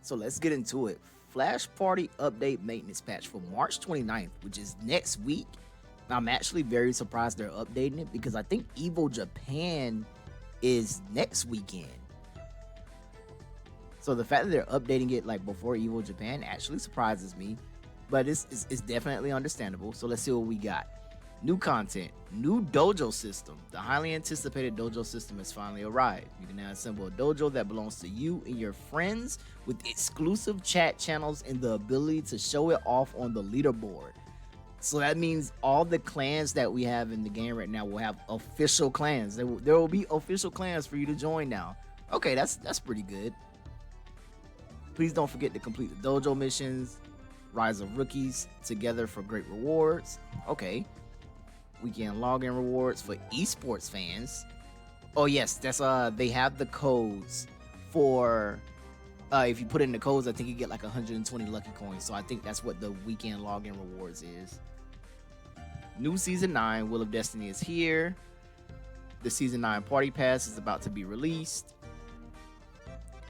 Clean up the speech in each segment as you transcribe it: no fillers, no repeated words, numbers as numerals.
So let's get into it. Flash Party Update Maintenance Patch for March 29th, which is next week. I'm actually very surprised they're updating it because I think Evo Japan is next weekend. So the fact that they're updating it like before Evo Japan actually surprises me, but it's definitely understandable. So let's see what we got. New content, new dojo system. The highly anticipated dojo system has finally arrived. You can now assemble a dojo that belongs to you and your friends with exclusive chat channels and the ability to show it off on the leaderboard. So that means all the clans that we have in the game right now will have official clans. There will be official clans for you to join now. Okay, that's pretty good. Please don't forget to complete the dojo missions. Rise of Rookies together for great rewards. Okay. Weekend login rewards for esports fans. Oh yes, that's they have the codes for if you put in the codes, I think you get like 120 lucky coins. So I think that's what the weekend login rewards is. New season 9 Will of Destiny is here. The season 9 party pass is about to be released.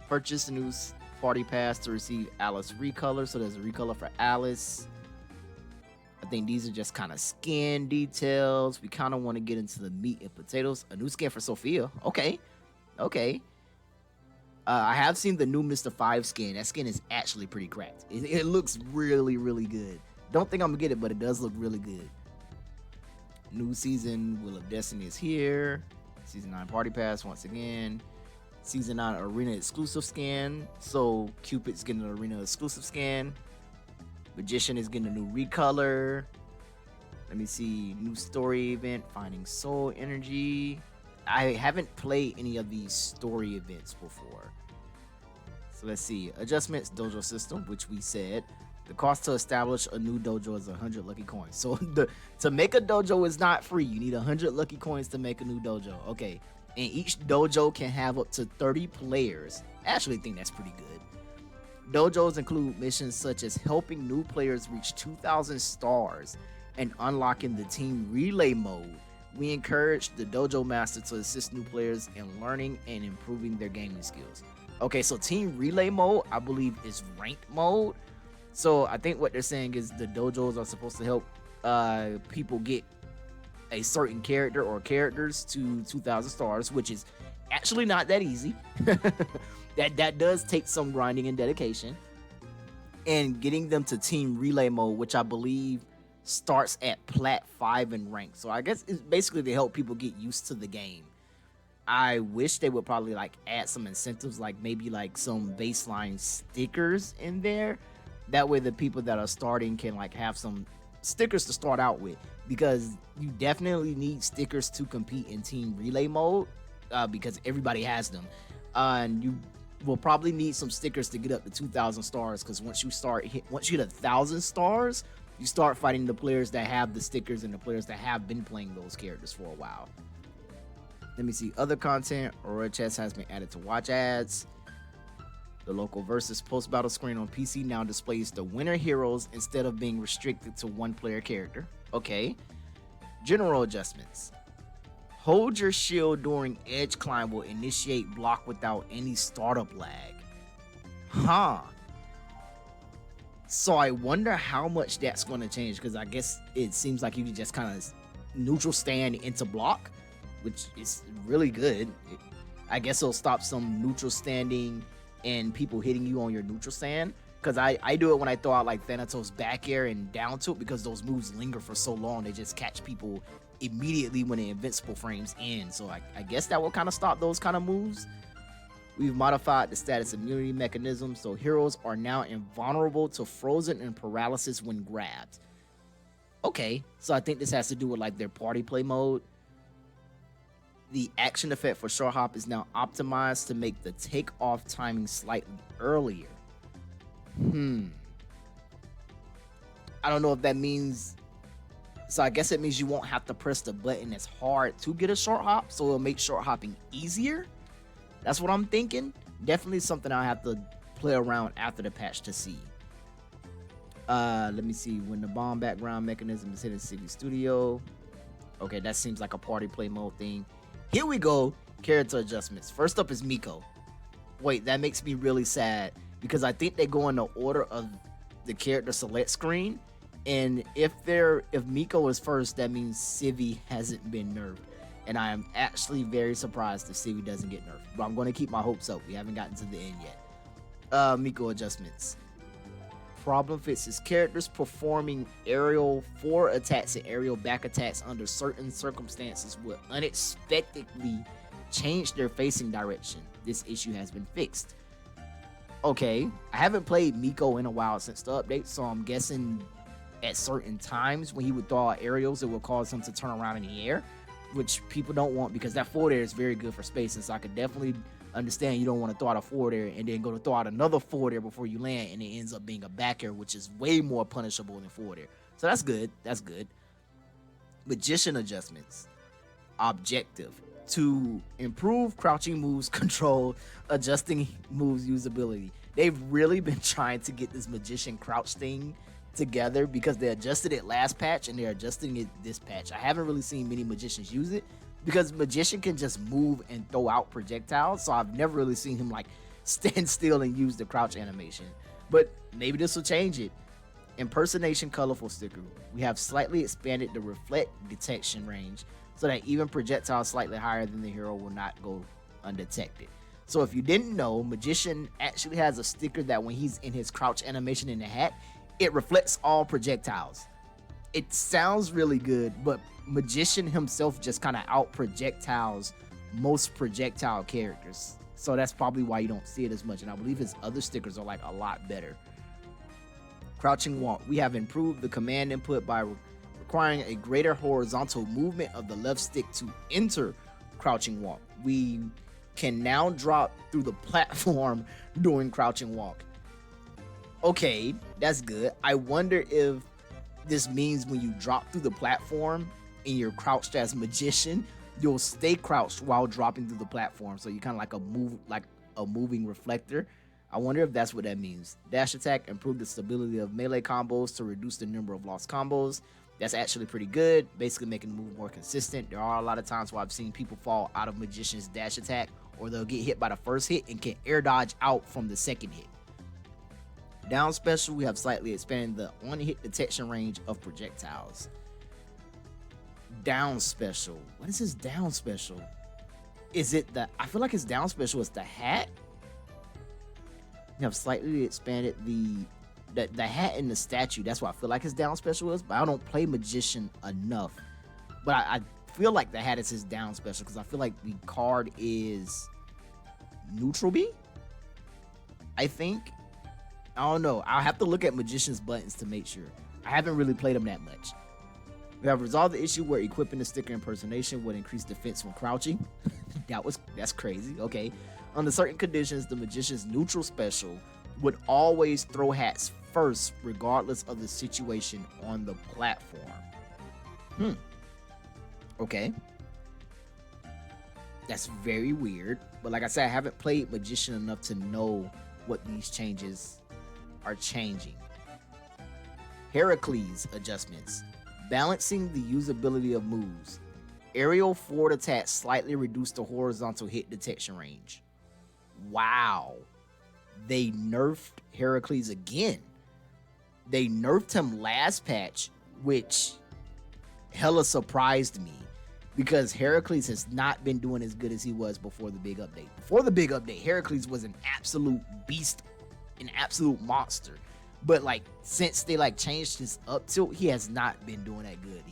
Purchase the new party pass to receive Alice recolor. So there's a recolor for Alice. I think these are just kind of skin details. We kind of want to get into the meat and potatoes. A new skin for Sophia. Okay. I have seen the new Mr. 5 skin. That skin is actually pretty cracked. It looks really, really good. Don't think I'm going to get it, but it does look really good. New season Will of Destiny is here. Season 9 party pass once again. Season 9 arena exclusive skin. So Cupid's getting an arena exclusive skin. Magician is getting a new recolor. Let me see. New story event. Finding soul energy. I haven't played any of these story events before. So let's see. Adjustments, dojo system, which we said. The cost to establish a new dojo is 100 lucky coins. So to make a dojo is not free. You need 100 lucky coins to make a new dojo. Okay. And each dojo can have up to 30 players. I actually think that's pretty good. Dojos include missions such as helping new players reach 2,000 stars and unlocking the team relay mode. We encourage the dojo master to assist new players in learning and improving their gaming skills. Okay, so team relay mode, I believe, is ranked mode. So I think what they're saying is the dojos are supposed to help people get a certain character or characters to 2,000 stars, which is actually not that easy. that does take some grinding and dedication. And getting them to team relay mode, which I believe starts at plat 5 in rank. So I guess it's basically to help people get used to the game. I wish they would probably like add some incentives, like maybe like some baseline stickers in there. That way the people that are starting can like have some stickers to start out with, because you definitely need stickers to compete in team relay mode, because everybody has them. And you will probably need some stickers to get up to 2,000 stars, because once you hit 1,000 stars, you start fighting the players that have the stickers and the players that have been playing those characters for a while. Let me see other content. Aurora Chess has been added to watch ads. The local versus post battle screen on PC now displays the winner heroes instead of being restricted to one player character. Okay. General adjustments. Hold your shield during edge climb will initiate block without any startup lag. Huh. So I wonder how much that's going to change, because I guess it seems like you can just kind of neutral stand into block, which is really good. I guess it'll stop some neutral standing and people hitting you on your neutral stand, because I do it when I throw out like Thanatos back air and down tilt, because those moves linger for so long. They just catch people immediately when the invincible frames end. So I guess that will kind of stop those kind of moves. We've modified the status immunity mechanism, so heroes are now invulnerable to frozen and paralysis when grabbed. Okay, so I think this has to do with like their party play mode. The action effect for short hop is now optimized to make the takeoff timing slightly earlier. I don't know if that means... So I guess it means you won't have to press the button as hard to get a short hop, so it'll make short hopping easier. That's what I'm thinking. Definitely something I'll have to play around after the patch to see. Let me see. When the bomb background mechanism is hit in SIVI Studio. Okay, that seems like a party play mode thing. Here we go. Character adjustments. First up is Miko. Wait, that makes me really sad, because I think they go in the order of the character select screen. And if Miko is first, that means SIVI hasn't been nerfed. And I am actually very surprised if SIVI doesn't get nerfed. But I'm going to keep my hopes up. We haven't gotten to the end yet. Miko adjustments. Problem fixes characters performing aerial forward attacks and aerial back attacks under certain circumstances will unexpectedly change their facing direction. This issue has been fixed. Okay, I haven't played Miko in a while since the update, so I'm guessing at certain times when he would throw out aerials, it will cause him to turn around in the air, which people don't want because that forward air is very good for spacing. So I could definitely understand you don't want to throw out a forward air and then go to throw out another forward air before you land, and it ends up being a back air, which is way more punishable than forward air. So that's good. That's good. Magician adjustments. Objective: to improve crouching moves control, adjusting moves usability. They've really been trying to get this magician crouch thing together because they adjusted it last patch and they're adjusting it this patch. I haven't really seen many magicians use it because magician can just move and throw out projectiles, so I've never really seen him like stand still and use the crouch animation. But maybe this will change it. Impersonation colorful sticker. We have slightly expanded the reflect detection range so that even projectiles slightly higher than the hero will not go undetected. So if you didn't know, magician actually has a sticker that when he's in his crouch animation in the hat, it reflects all projectiles. It sounds really good, but magician himself just kind of out projectiles most projectile characters. So that's probably why you don't see it as much. And I believe his other stickers are like a lot better. Crouching walk. We have improved the command input by requiring a greater horizontal movement of the left stick to enter crouching walk. We can now drop through the platform during crouching walk. Okay, that's good. I wonder if this means when you drop through the platform and you're crouched as magician, you'll stay crouched while dropping through the platform. So you kind of like a moving reflector. I wonder if that's what that means. Dash attack, improve the stability of melee combos to reduce the number of lost combos. That's actually pretty good, basically making the move more consistent. There are a lot of times where I've seen people fall out of magician's dash attack, or they'll get hit by the first hit and can air dodge out from the second hit. Down special, we have slightly expanded the on-hit detection range of projectiles. Down special. What is his down special? Is it the... I feel like his down special is the hat. We have slightly expanded the hat and the statue. That's what I feel like his down special is, but I don't play magician enough. But I feel like the hat is his down special because I feel like the card is neutral B, I think. I don't know. I'll have to look at magician's buttons to make sure. I haven't really played them that much. We have resolved the issue where equipping the sticker impersonation would increase defense when crouching. That's crazy. Okay. Under certain conditions, the magician's neutral special would always throw hats first, regardless of the situation on the platform. Okay. That's very weird. But like I said, I haven't played magician enough to know what these changes are changing. Heracles adjustments. Balancing the usability of moves. Aerial forward attacks slightly reduce the horizontal hit detection range. Wow. They nerfed Heracles again. They nerfed him last patch, which hella surprised me because Heracles has not been doing as good as he was before the big update. Before the big update, Heracles was an absolute beast, an absolute monster. But like since they like changed his up tilt, he has not been doing that good.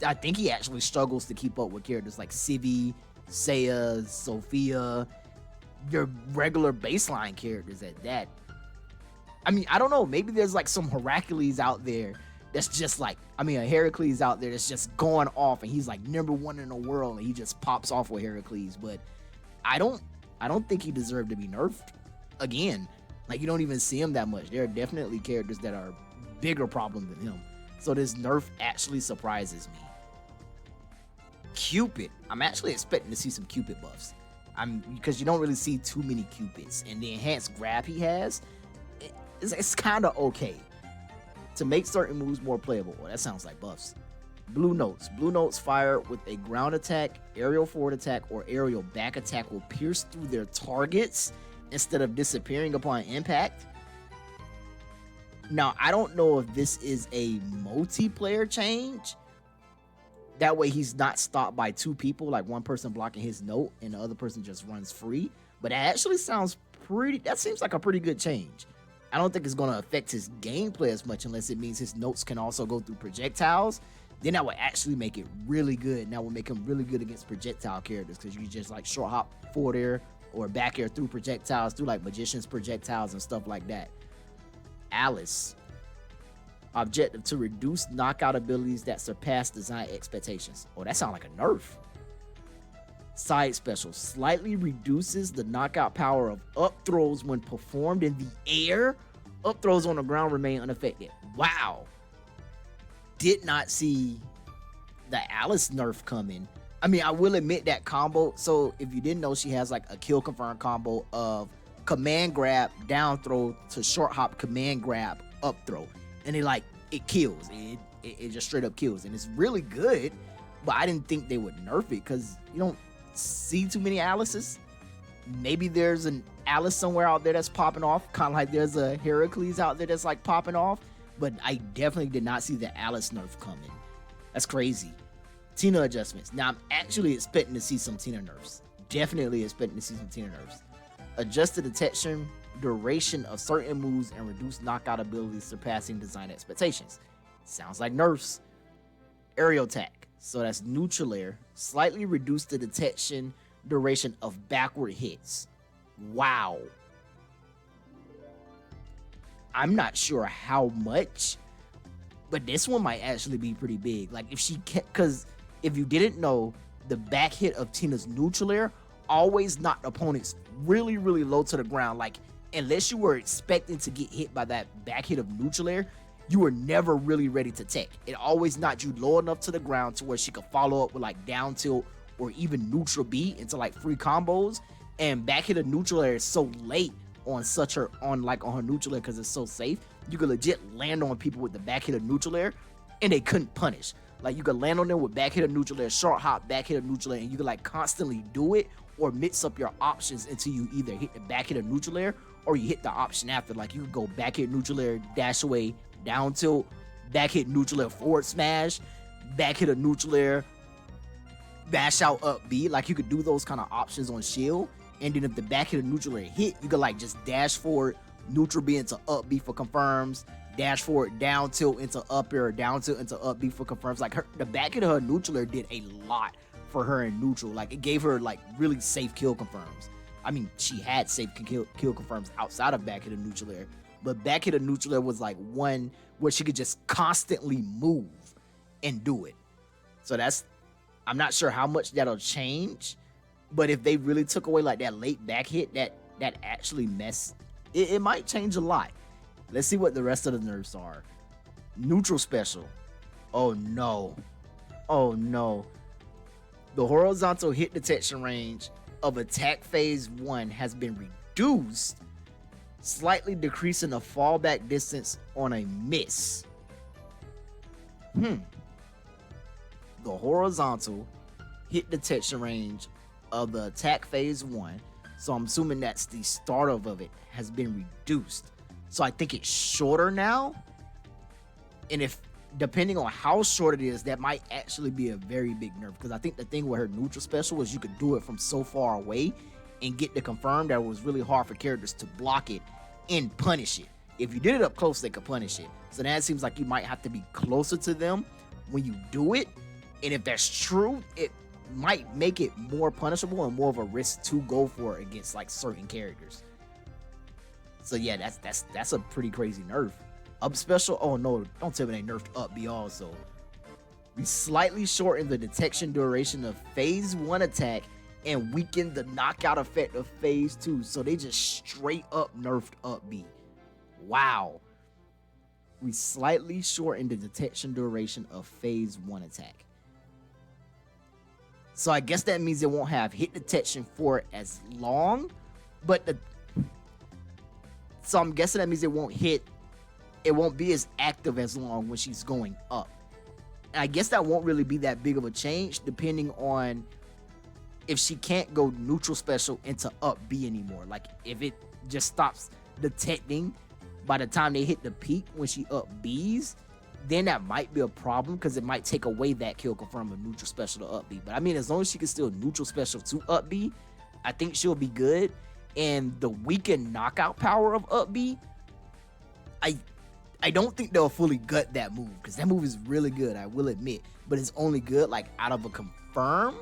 I think he actually struggles to keep up with characters like SIVI, Seiya, Sophia, your regular baseline characters at that. I mean, I don't know. Maybe there's like some Heracles out there that's just like, a Heracles out there that's just going off and he's like #1 in the world and he just pops off with Heracles. But I don't think he deserved to be nerfed again. Like, you don't even see him that much. There are definitely characters that are bigger problem than him. So this nerf actually surprises me. Cupid. I'm actually expecting to see some Cupid buffs. Because you don't really see too many Cupids. And the enhanced grab he has, it's kind of okay. To make certain moves more playable. Well, that sounds like buffs. Blue notes. Blue notes fire with a ground attack, aerial forward attack, or aerial back attack will pierce through their targets instead of disappearing upon impact. Now, I don't know if this is a multiplayer change. That way he's not stopped by two people, like one person blocking his note and the other person just runs free. But that actually that seems like a pretty good change. I don't think it's going to affect his gameplay as much unless it means his notes can also go through projectiles. Then that would actually make it really good. And that would make him really good against projectile characters, because you just like short hop forward air or back air through projectiles, through like magician's projectiles and stuff like that. Alice. Objective to reduce knockout abilities that surpass design expectations. Oh, that sounds like a nerf. Side special. Slightly reduces the knockout power of up throws when performed in the air. Up throws on the ground remain unaffected. Wow. Did not see the Alice nerf coming. I mean, I will admit that combo. So if you didn't know, she has like a kill confirm combo of command grab, down throw to short hop, command grab, up throw. And it kills. It just straight up kills. And it's really good. But I didn't think they would nerf it because you don't see too many Alices. Maybe there's an Alice somewhere out there that's popping off. Kind of like there's a Heracles out there that's like popping off. But I definitely did not see the Alice nerf coming. That's crazy. Tina adjustments. Now, I'm actually expecting to see some Tina nerfs. Definitely expecting to see some Tina nerfs. Adjust the detection duration of certain moves and reduce knockout abilities surpassing design expectations. Sounds like nerfs. Aerial attack. So that's neutral air. Slightly reduce the detection duration of backward hits. Wow. I'm not sure how much, but this one might actually be pretty big. Like if she can, because if you didn't know, the back hit of Tina's neutral air always knocked opponents really, really low to the ground. Like unless you were expecting to get hit by that back hit of neutral air, you were never really ready to tech. It always knocked you low enough to the ground to where she could follow up with like down tilt or even neutral B into like free combos. And back hit of neutral air is so late on her neutral air because it's so safe. You could legit land on people with the back hit of neutral air and they couldn't punish. Like you could land on them with back hit of neutral air, short hop, back hit of neutral air, and you could like constantly do it or mix up your options until you either hit the back hit of neutral air or you hit the option after. Like you could go back hit neutral air, dash away, down tilt, back hit neutral air, forward smash, back hit of neutral air, dash out up B. Like you could do those kind of options on shield. And then if the back hit of neutral air hit, you could like just dash forward, neutral B into up B for confirms, dash forward, down tilt into up air, down tilt into up B for confirms. Like the back hit of her neutral air did a lot for her in neutral. Like it gave her like really safe kill confirms. I mean, she had safe kill confirms outside of back hit of neutral air, but back hit of neutral air was like one where she could just constantly move and do it. So I'm not sure how much that'll change. But if they really took away like that late back hit, that actually it might change a lot. Let's see what the rest of the nerfs are. Neutral special. Oh no. Oh no. The horizontal hit detection range of attack phase 1 has been reduced, slightly decreasing the fallback distance on a miss. The horizontal hit detection range of the attack phase 1, so I'm assuming that's the start of it, has been reduced. So I think it's shorter now, and if depending on how short it is, that might actually be a very big nerf, because I think the thing with her neutral special was you could do it from so far away and get the confirm that it was really hard for characters to block it and punish it. If you did it up close, they could punish it. So that seems like you might have to be closer to them when you do it, and if that's true, it might make it more punishable and more of a risk to go for against like certain characters. So yeah, that's a pretty crazy nerf. Up special, oh no, don't tell me they nerfed up B also. We slightly shortened the detection duration of phase 1 attack and weakened the knockout effect of phase 2. So they just straight up nerfed up B. Wow. We slightly shortened the detection duration of phase 1 attack. So I guess that means it won't have hit detection for as long, so I'm guessing that means it won't be as active as long when she's going up. And I guess that won't really be that big of a change depending on if she can't go neutral special into up B anymore. Like if it just stops detecting by the time they hit the peak when she up Bs, then that might be a problem because it might take away that kill confirm of neutral special to up B. But I mean, as long as she can still neutral special to up B, I think she'll be good. And the weakened knockout power of up B, I don't think they'll fully gut that move because that move is really good, I will admit. But it's only good like out of a confirm.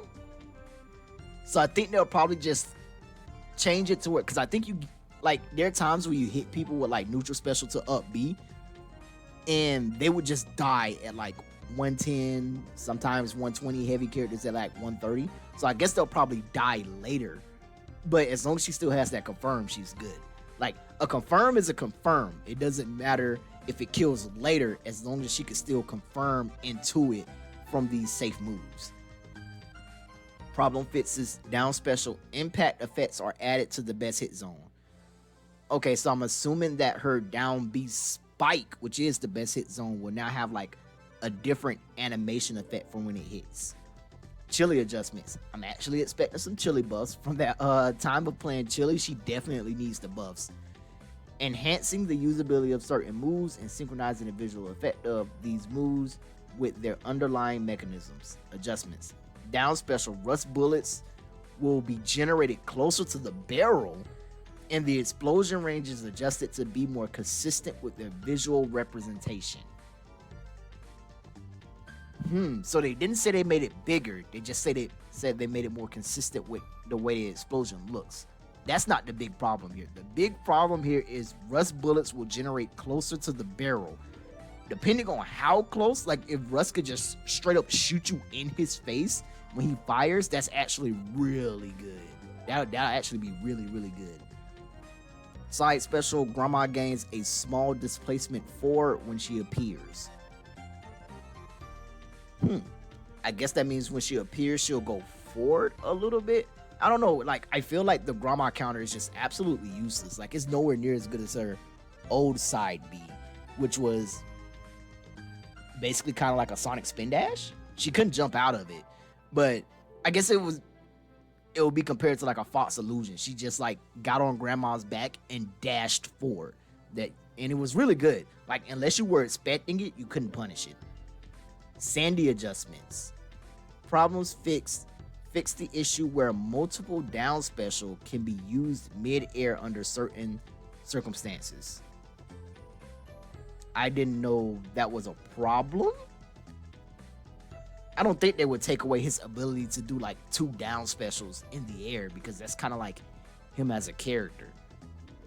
So I think they'll probably just change it to it because I think you like there are times where you hit people with like neutral special to up B and they would just die at like 110, sometimes 120, heavy characters at like 130. So I guess they'll probably die later. But as long as she still has that confirm, she's good. Like a confirm is a confirm. It doesn't matter if it kills later as long as she can still confirm into it from these safe moves. Problem fixes down special impact effects are added to the best hit zone. Okay, so I'm assuming that her down B spike, which is the best hit zone, will now have like a different animation effect from when it hits. Chili adjustments. I'm actually expecting some chili buffs from that time of playing chili. She definitely needs the buffs. Enhancing the usability of certain moves and synchronizing the visual effect of these moves with their underlying mechanisms. Adjustments. Down special rust bullets will be generated closer to the barrel and the explosion range is adjusted to be more consistent with their visual representation. So they didn't say they made it bigger. They just said they made it more consistent with the way the explosion looks. That's not the big problem here. The big problem here is rust bullets will generate closer to the barrel. Depending on how close, like if Rust could just straight up shoot you in his face when he fires, that's actually really good. That'll actually be really, really good. Side special, Grandma gains a small displacement forward when she appears. I guess that means when she appears, she'll go forward a little bit. I don't know. Like, I feel like the Grandma counter is just absolutely useless. Like, it's nowhere near as good as her old side B, which was basically kind of like a Sonic Spin Dash. She couldn't jump out of it, but I guess it would be compared to like a Fox Illusion. She just like got on Grandma's back and dashed forward. And it was really good. Like, unless you were expecting it, you couldn't punish it. Sandy adjustments. Problems fixed. Fix the issue where multiple down special can be used mid-air under certain circumstances. I didn't know that was a problem. I don't think they would take away his ability to do like 2 down specials in the air because that's kind of like him as a character.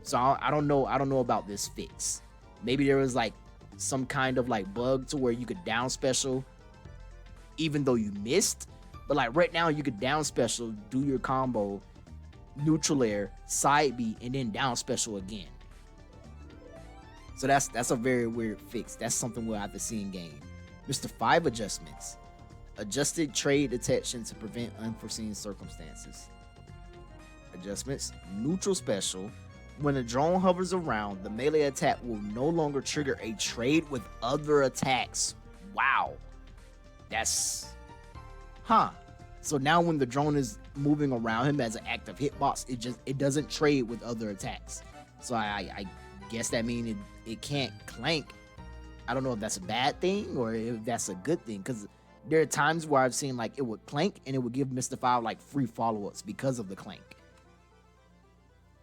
So I don't know about this fix. Maybe there was like some kind of like bug to where you could down special even though you missed. But like right now you could down special, do your combo, neutral air, side B, and then down special again. So that's a very weird fix. That's something we'll have to see in game. Mr. 5 adjustments. Adjusted trade detection to prevent unforeseen circumstances. Adjustments. Neutral special. When a drone hovers around, the melee attack will no longer trigger a trade with other attacks. Wow. That's... So now when the drone is moving around him as an active hitbox, it doesn't trade with other attacks. So I guess that means it can't clank. I don't know if that's a bad thing or if that's a good thing, because there are times where I've seen like it would clank and it would give Mr. 5 like free follow-ups because of the clank.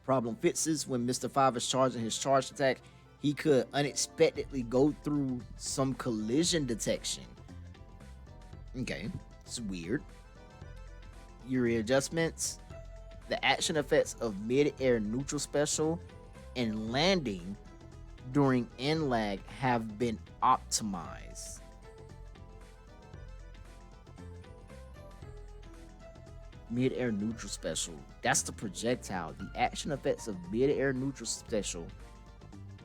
Problem fixes. When Mr. 5 is charging his charge attack, he could unexpectedly go through some collision detection. Okay, it's weird. Yuri adjustments. The action effects of mid-air neutral special and landing during end lag have been optimized. Mid-air neutral special. That's the projectile. The action effects of mid-air neutral special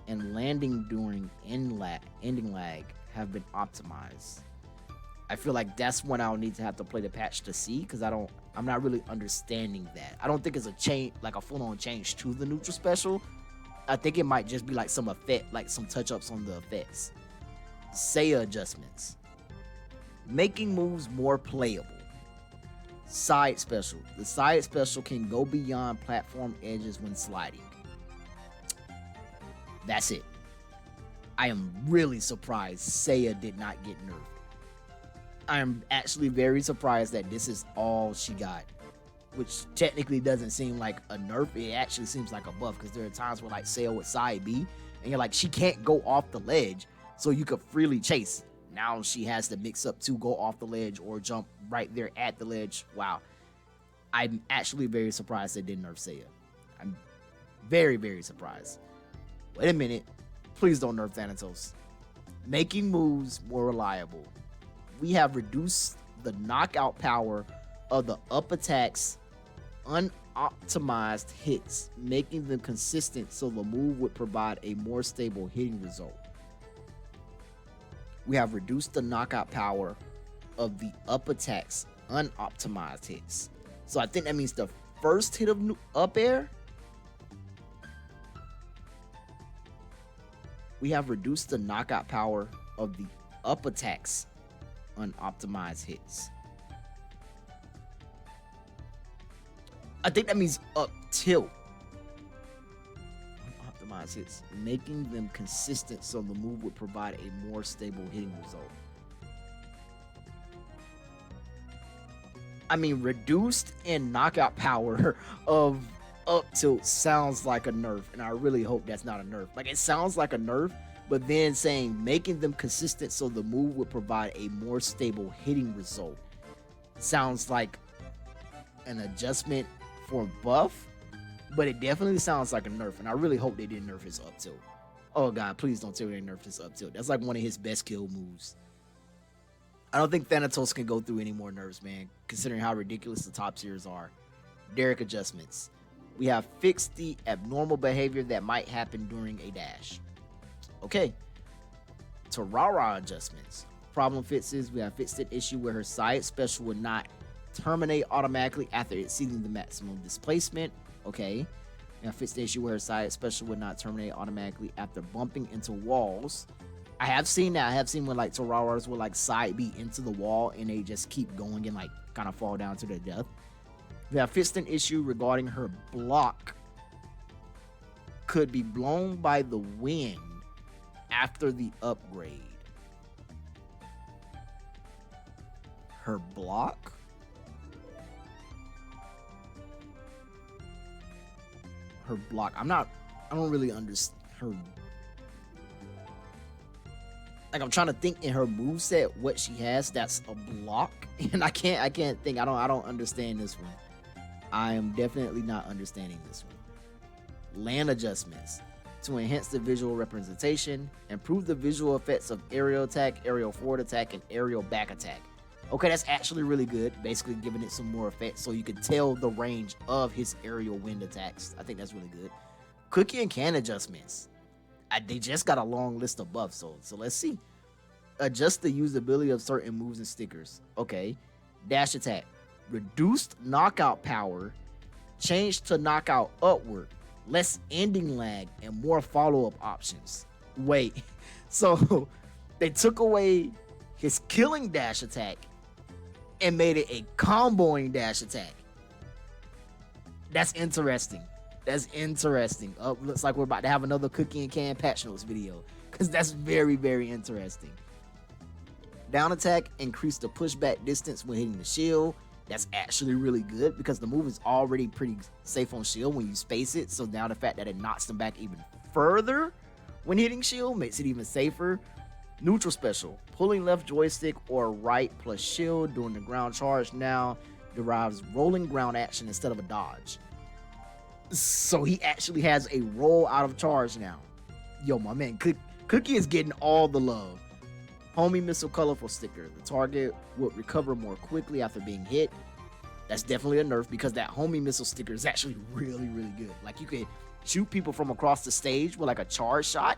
and landing during ending lag have been optimized. I feel like that's when I'll need to have to play the patch to see, because I'm not really understanding that. I don't think it's a change, like a full-on change to the neutral special. I think it might just be like some effect, like some touch-ups on the effects. Seiya adjustments. Making moves more playable. Side special. The side special can go beyond platform edges when sliding. That's it. I am really surprised Seiya did not get nerfed. I am actually very surprised that this is all she got, which technically doesn't seem like a nerf. It actually seems like a buff, because there are times where like Seiya with side B, and you're like, she can't go off the ledge, so you could freely chase. Now she has to mix up to go off the ledge or jump right there at the ledge. Wow. I'm actually very surprised they didn't nerf Seiya. I'm very, very surprised. Wait a minute. Please don't nerf Thanatos. Making moves more reliable. We have reduced the knockout power of the up attacks unoptimized hits, making them consistent so the move would provide a more stable hitting result. We have reduced the knockout power of the up attacks unoptimized hits. So I think that means the first hit of up air. We have reduced the knockout power of the up attacks unoptimized hits. I think that means up tilt. Unoptimized hits, making them consistent so the move would provide a more stable hitting result. I mean, reduced in knockout power of up tilt sounds like a nerf, and I really hope that's not a nerf. Like, it sounds like a nerf, but then saying making them consistent so the move would provide a more stable hitting result sounds like an adjustment for buff, but it definitely sounds like a nerf, and I really hope they didn't nerf his up tilt. Oh god, please don't tell me they nerfed his up tilt. That's like one of his best kill moves. I don't think Thanatos can go through any more nerfs, man, considering how ridiculous the top tiers are. Derek adjustments. We have fixed the abnormal behavior that might happen during a dash. Okay. Tarara adjustments. Problem fixes. We have fixed an issue where her side special would not terminate automatically after exceeding the maximum displacement. Okay. We have fixed the issue where her side special would not terminate automatically after bumping into walls. I have seen that. I have seen when like Tararas will like side B into the wall and they just keep going and like kind of fall down to their death. We have fixed an issue regarding her block could be blown by the wind after the upgrade. Her block? Her block. I don't really understand her. Like, I'm trying to think in her moveset what she has that's a block, and I can't think. I don't understand this one. I am definitely not understanding this one. Land adjustments to enhance the visual representation, improve the visual effects of aerial attack, aerial forward attack, and aerial back attack. Okay, that's actually really good. Basically giving it some more effects so you can tell the range of his aerial wind attacks. I think that's really good. Cookie and can adjustments. They just got a long list of buffs, so let's see. Adjust the usability of certain moves and stickers. Okay. Dash attack. Reduced knockout power. Change to knockout upward. Less ending lag and more follow-up options. Wait. So they took away his killing dash attack and made it a comboing dash attack. That's interesting. That's interesting. Looks like we're about to have another cookie and can patch notes video, because that's very, very interesting. Down attack, increase the pushback distance when hitting the shield. That's actually really good because the move is already pretty safe on shield when you space it. So now the fact that it knocks them back even further when hitting shield makes it even safer. Neutral special, pulling left joystick or right plus shield during the ground charge now derives rolling ground action instead of a dodge. So he actually has a roll out of charge now. Yo, my man, Cookie is getting all the love. Homie missile colorful sticker. The target would recover more quickly after being hit. That's definitely a nerf because that homie missile sticker is actually really, really good. Like, you could shoot people from across the stage with like a charge shot,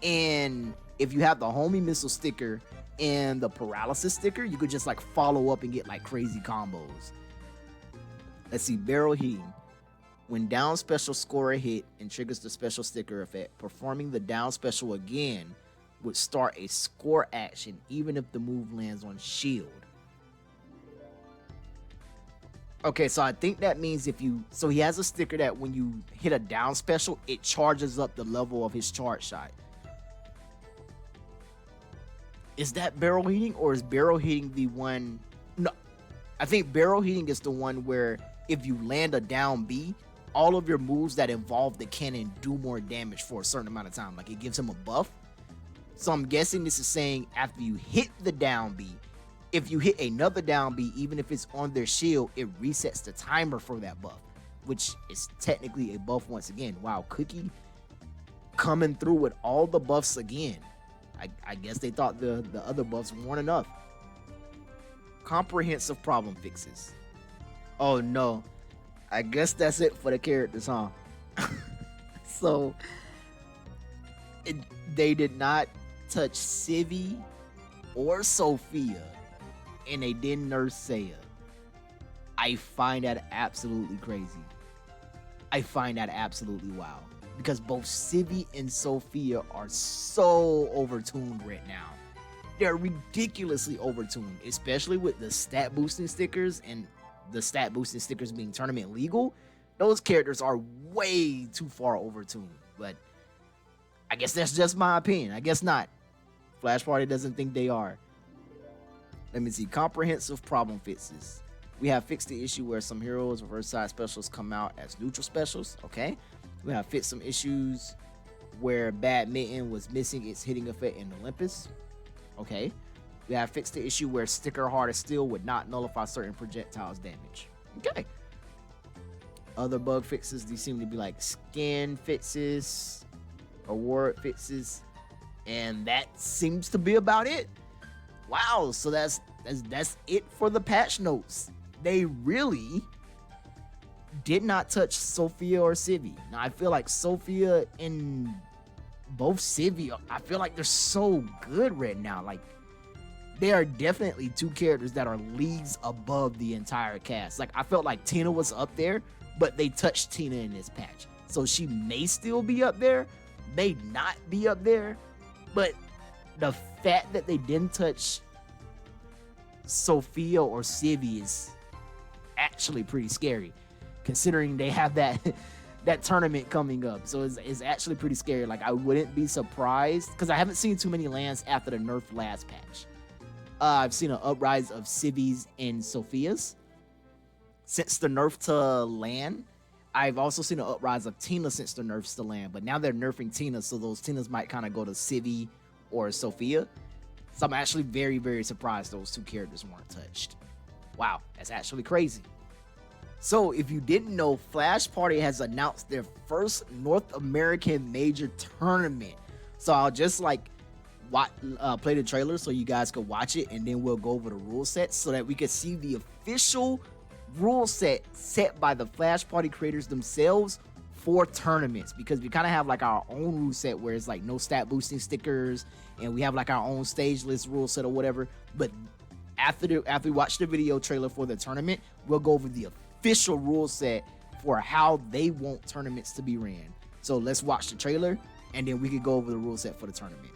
and if you have the homie missile sticker and the paralysis sticker, you could just like follow up and get like crazy combos. Let's see, barrel heating. When down special score a hit and triggers the special sticker effect, performing the down special again would start a score action even if the move lands on shield. Okay, so I think that means if you, so he has a sticker that when you hit a down special, it charges up the level of his charge shot. Is that barrel heating, or is barrel heating the one? No, I think barrel heating is the one where if you land a down B, all of your moves that involve the cannon do more damage for a certain amount of time. Like it gives him a buff. So I'm guessing this is saying after you hit the down B, if you hit another down B, even if it's on their shield, it resets the timer for that buff, which is technically a buff once again. Wow, Cookie coming through with all the buffs again. I guess they thought the other buffs weren't enough. Comprehensive problem fixes. Oh no, I guess that's it for the characters, huh? So they did not touch SIVI or Sophia, and they didn't nerf Saya. I find that absolutely crazy. I find that absolutely wild. Because both SIVI and Sophia are so overtuned right now. They're ridiculously overtuned, especially with the stat boosting stickers, and the stat boosting stickers being tournament legal. Those characters are way too far overtuned. But I guess that's just my opinion. I guess not. Flash Party doesn't think they are. Let me see. Comprehensive problem fixes. We have fixed the issue where some heroes reverse side specials come out as neutral specials. Okay. We have fixed some issues where Badminton was missing its hitting effect in Olympus. Okay. We have fixed the issue where Sticker Heart of Steel would not nullify certain projectiles damage. Okay. Other bug fixes, these seem to be like skin fixes, award fixes, and that seems to be about it. Wow, so that's it for the patch notes. They really did not touch Sophia or SIVI. Now I feel like Sophia and both SIVI, I feel like they're so good right now. Like they are definitely two characters that are leagues above the entire cast. Like I felt like Tina was up there, but they touched Tina in this patch. So she may still be up there, may not be up there, but the fact that they didn't touch Sophia or SIVI is actually pretty scary, considering they have that that tournament coming up. So it's actually pretty scary. Like I wouldn't be surprised, because I haven't seen too many lands after the nerf last patch. I've seen an uprise of SIVIs and Sophias since the nerf to land. I've also seen an uprise of Tina since the nerfs to land, but now they're nerfing Tina, so those Tinas might kind of go to SIVI or Sophia. So I'm actually very, very surprised those two characters weren't touched. Wow, that's actually crazy. So if you didn't know, Flash Party has announced their first North American major tournament. So I'll just like play the trailer so you guys can watch it, and then we'll go over the rule set so that we can see the official rule set by the Flash Party creators themselves for tournaments, because we kind of have like our own rule set where it's like no stat boosting stickers, and we have like our own stage list rule set or whatever. But after we watch the video trailer for the tournament, we'll go over the official rule set for how they want tournaments to be ran. So let's watch the trailer, and then we can go over the rule set for the tournament.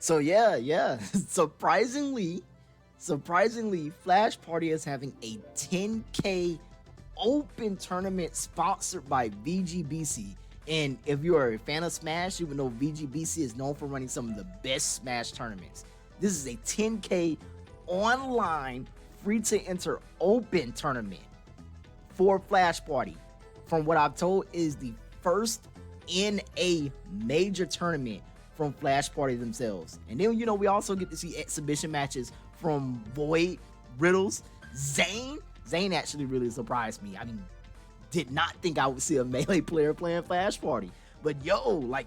So yeah. Surprisingly, Flash Party is having a 10K open tournament sponsored by VGBC. And if you are a fan of Smash, you would know VGBC is known for running some of the best Smash tournaments. This is a 10K online, free to enter open tournament for Flash Party. From what I've told, is the first in a major tournament from Flash Party themselves. And then, you know, we also get to see exhibition matches from Void, Riddles, Zane. Zane actually really surprised me. I mean, did not think I would see a Melee player playing Flash Party. But yo, like,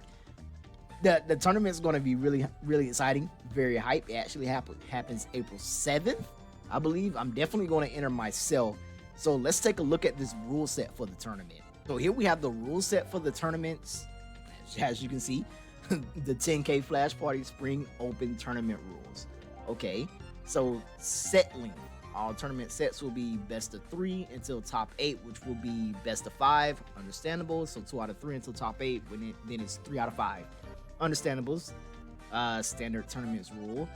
the tournament's going to be really, really exciting. Very hype. It actually happens April 7th, I believe. I'm definitely going to enter myself. So let's take a look at this rule set for the tournament. So here we have the rule set for the tournaments. As you can see, the 10K Flash Party Spring Open Tournament rules. Okay, so set length. All tournament sets will be best of 3 until top 8, which will be best of 5. Understandable. So 2 out of 3 until top 8. Then it's 3 out of 5. Understandables. Standard tournaments rule.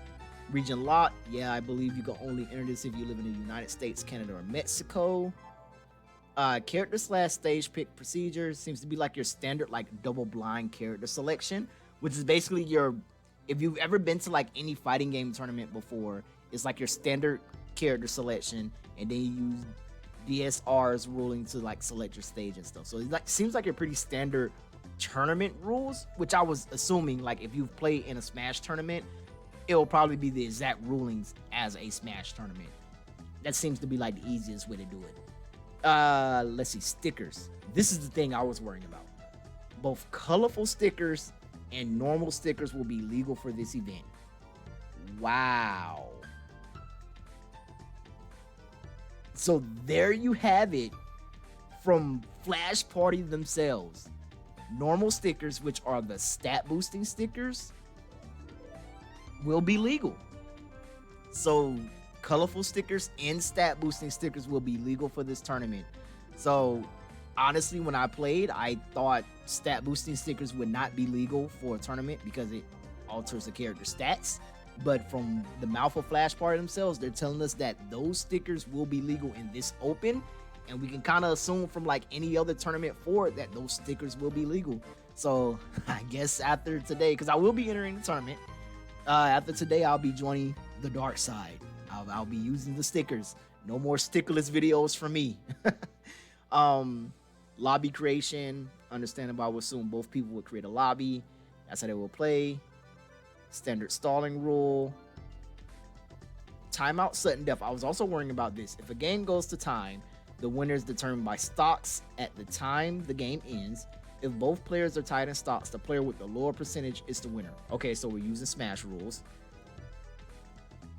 Region lock. Yeah, I believe you can only enter this if you live in the United States, Canada, or Mexico. Character / stage pick procedure seems to be like your standard like double blind character selection, which is basically your, if you've ever been to like any fighting game tournament before, it's like your standard character selection, and then you use DSR's ruling to like select your stage and stuff. So it like seems like a pretty standard tournament rules, which I was assuming like if you've played in a Smash tournament, it will probably be the exact rulings as a Smash tournament. That seems to be like the easiest way to do it. Let's see, stickers. This is the thing I was worrying about. Both colorful stickers and normal stickers will be legal for this event. Wow. So there you have it from Flash Party themselves. Normal stickers, which are the stat boosting stickers, will be legal. So colorful stickers and stat boosting stickers will be legal for this tournament. So honestly, when I played, I thought stat boosting stickers would not be legal for a tournament because it alters the character stats. But from the mouth of Flash Party themselves, they're telling us that those stickers will be legal in this open, and we can kind of assume from like any other tournament forward that those stickers will be legal. So I guess after today, because I will be entering the tournament, after today I'll be joining the dark side. I'll be using the stickers. No more stickerless videos from me. Lobby creation, understandable. I would assume both people would create a lobby. That's how they will play. Standard stalling rule. Timeout, sudden death. I was also worrying about this. If a game goes to time, the winner is determined by stocks at the time the game ends. If both players are tied in stocks, the player with the lower percentage is the winner. Okay, so we're using Smash rules.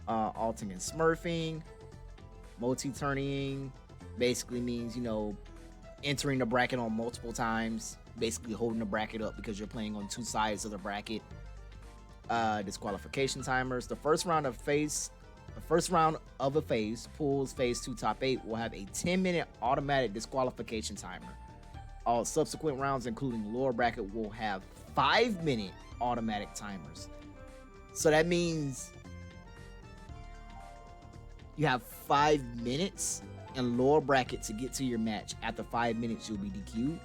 Alting and smurfing. Multi-turning basically means, you know, entering the bracket on multiple times. Basically holding the bracket up because you're playing on two sides of the bracket. Disqualification timers. The first round of a phase, pools phase 2 top 8, will have a 10-minute automatic disqualification timer. All subsequent rounds, including lower bracket, will have 5-minute automatic timers. So that means you have 5 minutes in lower bracket to get to your match. After 5 minutes, you'll be DQ'd.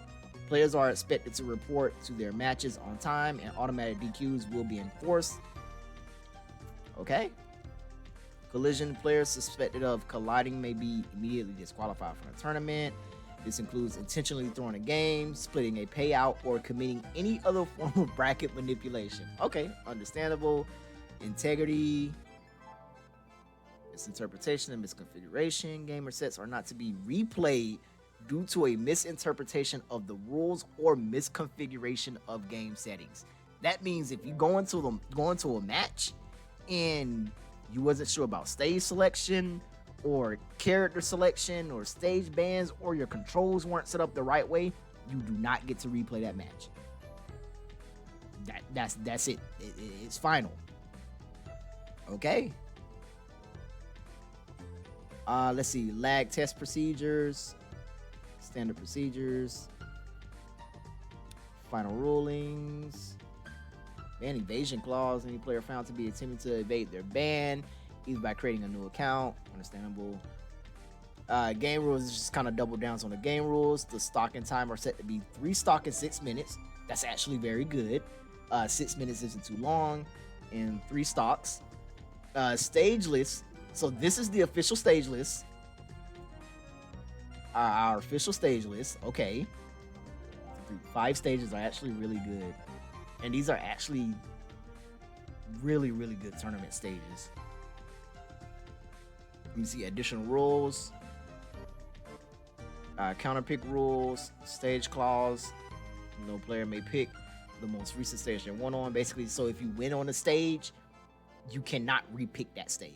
Players are expected to report to their matches on time, and automatic DQs will be enforced. Okay. Collision. Players suspected of colliding may be immediately disqualified from the tournament. This includes intentionally throwing a game, splitting a payout, or committing any other form of bracket manipulation. Okay, understandable. Integrity. Misinterpretation and misconfiguration. Gamer sets are not to be replayed due to a misinterpretation of the rules or misconfiguration of game settings. That means if you go into a match and you wasn't sure about stage selection or character selection or stage bans, or your controls weren't set up the right way, you do not get to replay that match. That's it. It's final. Okay. Let's see. Lag test procedures. Standard procedures. Final rulings. Ban evasion clause. Any player found to be attempting to evade their ban, either by creating a new account. Understandable. Game rules is just kind of double downs on the game rules. The stocking time are set to be 3 stock in 6 minutes. That's actually very good. 6 minutes isn't too long, and 3 stocks. Stage list. So this is the official stage list. Our official stage list. Okay. 5 stages are actually really good, and these are actually really, really good tournament stages. Let me see additional rules. Counter pick rules, stage clause. No player may pick the most recent stage they won on. Basically, so if you win on a stage, you cannot repick that stage.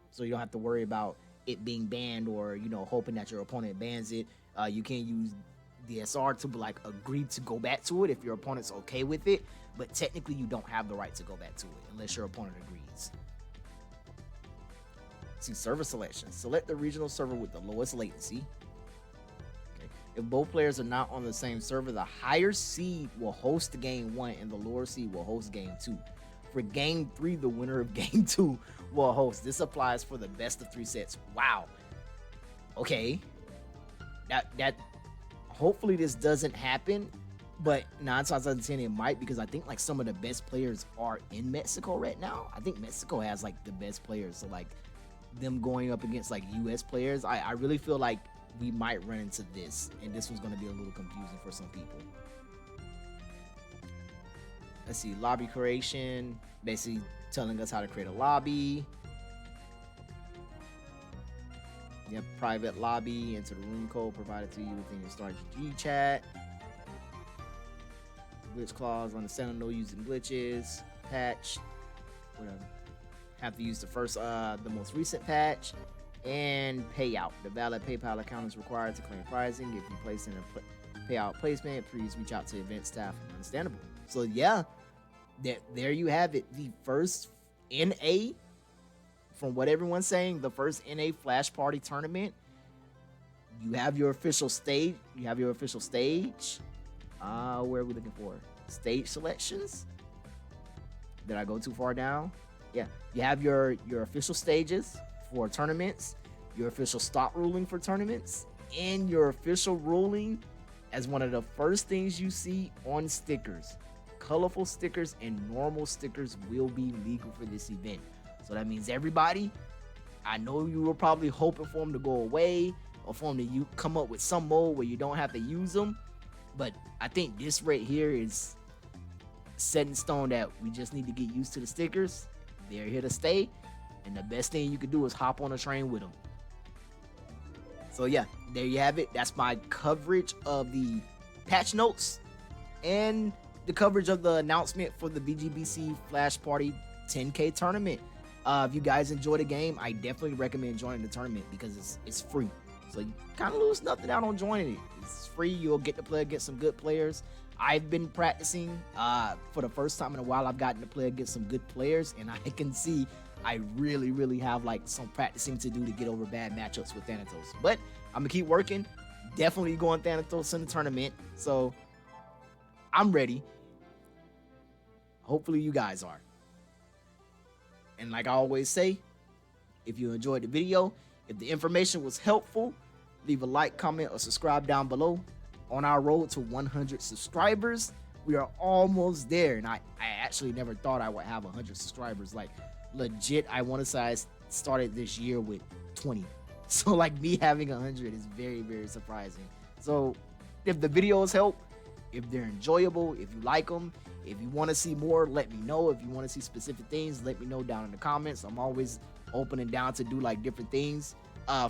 So you don't have to worry about it being banned or, you know, hoping that your opponent bans it. You can use DSR to like agree to go back to it if your opponent's okay with it. But technically, you don't have the right to go back to it unless your opponent agrees. See server selection. Select the regional server with the lowest latency. If both players are not on the same server, the higher seed will host game 1 and the lower seed will host game 2. For game 3, the winner of game 2 will host. This applies for the best of 3 sets. Wow. Okay. That hopefully this doesn't happen, but 9 times out of 10 it might, because I think like some of the best players are in Mexico right now. I think Mexico has like the best players, so like them going up against like US players, I really feel like we might run into this, and this was going to be a little confusing for some people. Let's see, lobby creation, basically telling us how to create a lobby. Yep, private lobby, enter the room code provided to you within your StarGG chat. Glitch clause, understand no using glitches, patch, whatever. Have to use the most recent patch. And payout. The valid PayPal account is required to claim pricing. If you place in a payout placement, please reach out to event staff. Understandable. So yeah, there you have it. The first NA, from what everyone's saying, the first NA Flash Party tournament. You have your official stage. Where are we looking for? Stage selections. Did I go too far down? Yeah, you have your official stages for tournaments, your official stock ruling for tournaments, and your official ruling as one of the first things you see on stickers. Colorful stickers and normal stickers will be legal for this event. So that means everybody, I know you were probably hoping for them to go away or for them to come up with some mode where you don't have to use them, but I think this right here is set in stone that we just need to get used to the stickers. They're here to stay. And the best thing you can do is hop on a train with them. So yeah, there you have it. That's my coverage of the patch notes and the coverage of the announcement for the VGBC Flash Party 10K tournament. If you guys enjoy the game, I definitely recommend joining the tournament because it's free. So you kind of lose nothing out on joining it. It's free. You'll get to play against some good players. I've been practicing for the first time in a while. I've gotten to play against some good players, and I can see I really, really have like some practicing to do to get over bad matchups with Thanatos. But I'm gonna keep working. Definitely going Thanatos in the tournament. So I'm ready. Hopefully you guys are. And like I always say, if you enjoyed the video, if the information was helpful, leave a like, comment, or subscribe down below. On our road to 100 subscribers, we are almost there. And I actually never thought I would have 100 subscribers. Like, legit, I want to say I started this year with 20. So like me having 100 is very, very surprising. So if the videos help, if they're enjoyable, if you like them, if you want to see more, let me know. If you want to see specific things, let me know down in the comments. I'm always open and down to do like different things.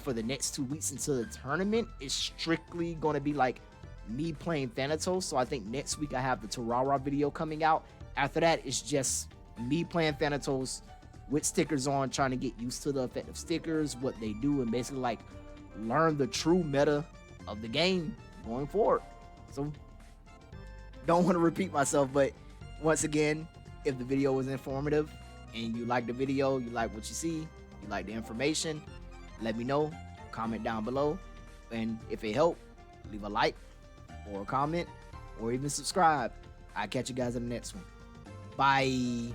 For the next 2 weeks until the tournament, it's strictly going to be like me playing Thanatos. So I think next week I have the Terrara video coming out. After that, it's just me playing Thanatos with stickers on, trying to get used to the effect of stickers, what they do, and basically like learn the true meta of the game going forward. So don't want to repeat myself, but once again, if the video was informative and you like the video, you like what you see, you like the information, let me know. Comment down below, and if it helped, leave a like or a comment or even subscribe. I'll catch you guys in the next one. Bye.